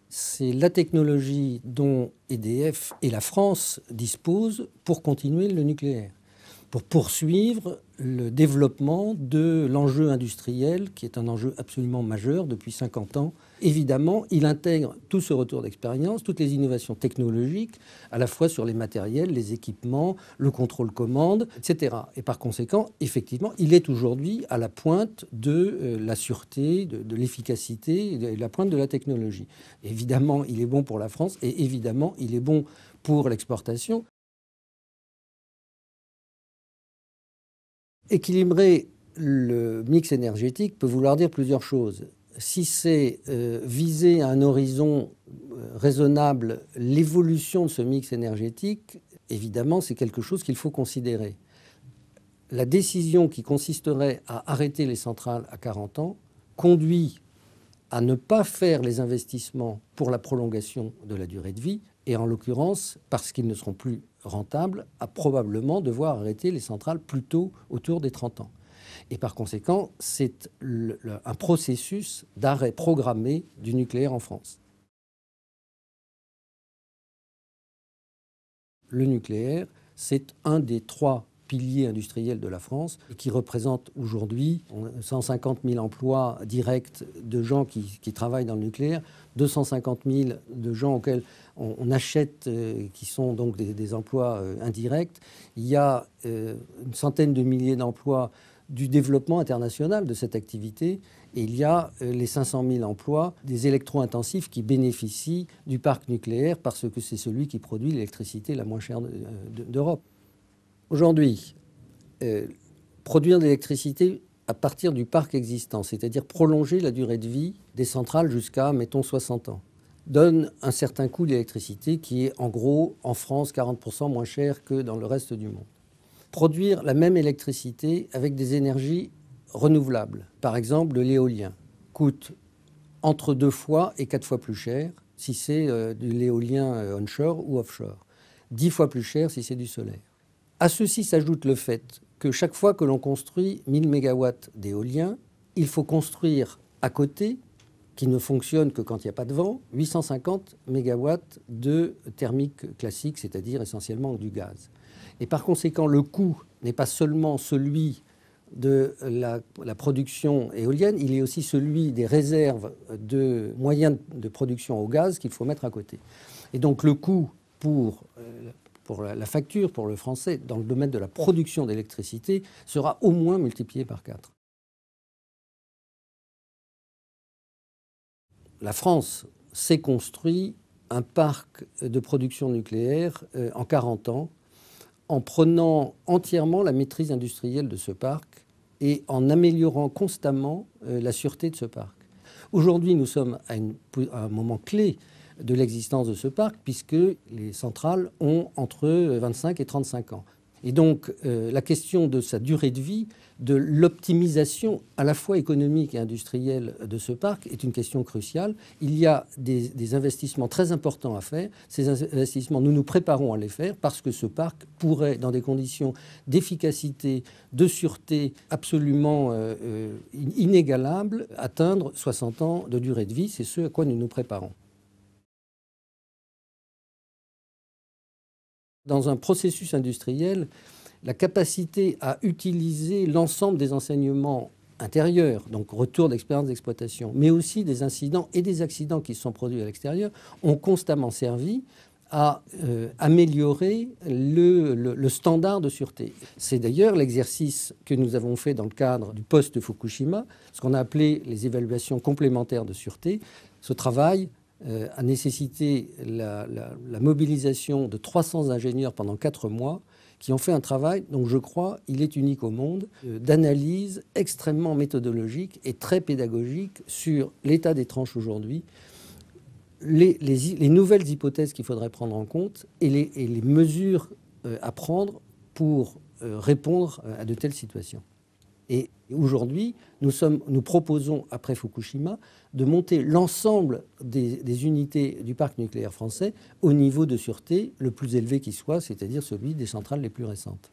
c'est la technologie dont EDF et la France disposent pour continuer le nucléaire, pour poursuivre le développement de l'enjeu industriel, qui est un enjeu absolument majeur depuis 50 ans. Évidemment, il intègre tout ce retour d'expérience, toutes les innovations technologiques, à la fois sur les matériels, les équipements, le contrôle-commande, etc. Et par conséquent, effectivement, il est aujourd'hui à la pointe de la sûreté, de l'efficacité, et la pointe de la technologie. Évidemment, il est bon pour la France et évidemment, il est bon pour l'exportation. Équilibrer le mix énergétique peut vouloir dire plusieurs choses. Si c'est viser à un horizon raisonnable l'évolution de ce mix énergétique, évidemment, c'est quelque chose qu'il faut considérer. La décision qui consisterait à arrêter les centrales à 40 ans conduit à ne pas faire les investissements pour la prolongation de la durée de vie, et en l'occurrence, parce qu'ils ne seront plus rentables, à probablement devoir arrêter les centrales plus tôt, autour des 30 ans. Et par conséquent, c'est un processus d'arrêt programmé du nucléaire en France. Le nucléaire, c'est un des 3 piliers industriels de la France, qui représente aujourd'hui 150 000 emplois directs de gens qui travaillent dans le nucléaire, 250 000 de gens auxquels on achète, qui sont donc des emplois indirects. Il y a une centaine de milliers d'emplois du développement international de cette activité, et il y a les 500 000 emplois des électro-intensifs qui bénéficient du parc nucléaire parce que c'est celui qui produit l'électricité la moins chère d'Europe. Aujourd'hui, produire de l'électricité à partir du parc existant, c'est-à-dire prolonger la durée de vie des centrales jusqu'à, mettons, 60 ans, donne un certain coût d'électricité qui est en gros, en France, 40% moins cher que dans le reste du monde. Produire la même électricité avec des énergies renouvelables, par exemple de l'éolien, coûte entre 2 fois et 4 fois plus cher si c'est de l'éolien onshore ou offshore, 10 fois plus cher si c'est du solaire. À ceci s'ajoute le fait que chaque fois que l'on construit 1000 MW d'éolien, il faut construire à côté, qui ne fonctionne que quand il n'y a pas de vent, 850 MW de thermique classique, c'est-à-dire essentiellement du gaz. Et par conséquent, le coût n'est pas seulement celui de la production éolienne, il est aussi celui des réserves de moyens de production au gaz qu'il faut mettre à côté. Et donc le coût pour la facture pour le Français dans le domaine de la production d'électricité sera au moins multiplié par 4. La France s'est construit un parc de production nucléaire en 40 ans en prenant entièrement la maîtrise industrielle de ce parc et en améliorant constamment la sûreté de ce parc. Aujourd'hui, nous sommes à un moment clé de l'existence de ce parc, puisque les centrales ont entre 25 et 35 ans. Et donc, la question de sa durée de vie, de l'optimisation à la fois économique et industrielle de ce parc est une question cruciale. Il y a des investissements très importants à faire. Ces investissements, nous nous préparons à les faire parce que ce parc pourrait, dans des conditions d'efficacité, de sûreté absolument inégalables, atteindre 60 ans de durée de vie. C'est ce à quoi nous nous préparons. Dans un processus industriel, la capacité à utiliser l'ensemble des enseignements intérieurs, donc retour d'expérience d'exploitation, mais aussi des incidents et des accidents qui se sont produits à l'extérieur, ont constamment servi à améliorer le standard de sûreté. C'est d'ailleurs l'exercice que nous avons fait dans le cadre du post-Fukushima, ce qu'on a appelé les évaluations complémentaires de sûreté. Ce travail a nécessité la mobilisation de 300 ingénieurs pendant 4 mois qui ont fait un travail dont je crois il est unique au monde, d'analyse extrêmement méthodologique et très pédagogique sur l'état des tranches aujourd'hui, les nouvelles hypothèses qu'il faudrait prendre en compte et les mesures à prendre pour répondre à de telles situations. Et aujourd'hui, nous proposons, après Fukushima, de monter l'ensemble des unités du parc nucléaire français au niveau de sûreté le plus élevé qui soit, c'est-à-dire celui des centrales les plus récentes.